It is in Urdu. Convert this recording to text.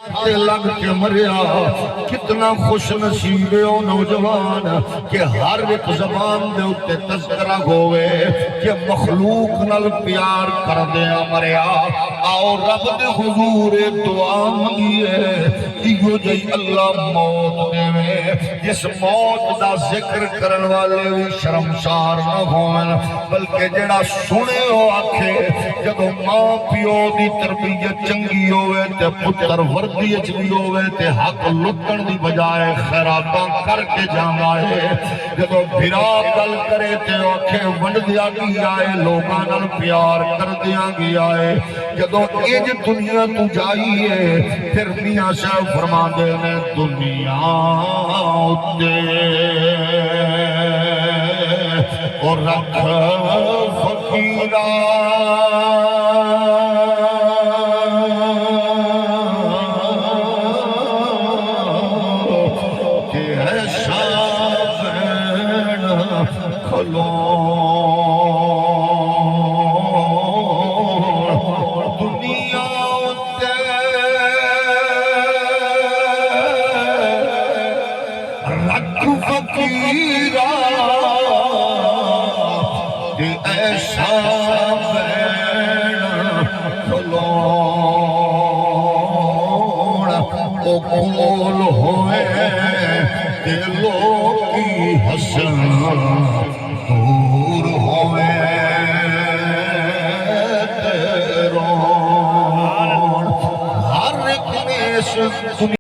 تے لگ کے مریا کتنا خوش نصیب ہے او نوجوان کہ ہر ایک زبان دے اتے تذکرہ ہوئے کہ مخلوق نال پیار کر دیا مریا آؤ رب دے حضور دعا منگیے ایو جئی اللہ موت دے میں جس موت دا ذکر کرن والے بھی شرمسار نہ ہوئن بلکہ جڑا سنے ہو آکھے جدو ماں پیو دی تربیت چنگی ہوئے تے پتر وردی اچھی ہوئے تے حق لٹن دی بجائے خیراتاں کر کے جانا ہے جدو بھرا گل کرے تے آکھے ونڈ دیا گیا ہے لوگاں نال پیار کر دیا گیا ہے جدو ایج دنیا تو جائی ہے پھر میاں صاحب فرما دے نے دنیا اتے اور رکھ فقیرہ کہ ایسا بین کھلو دنیا اتے رکھ فقیرہ کہ ایسا بین کھلو او کھول ہوئے دلوں کی حسن دور ہوئے تیروں ہر ایک میں اس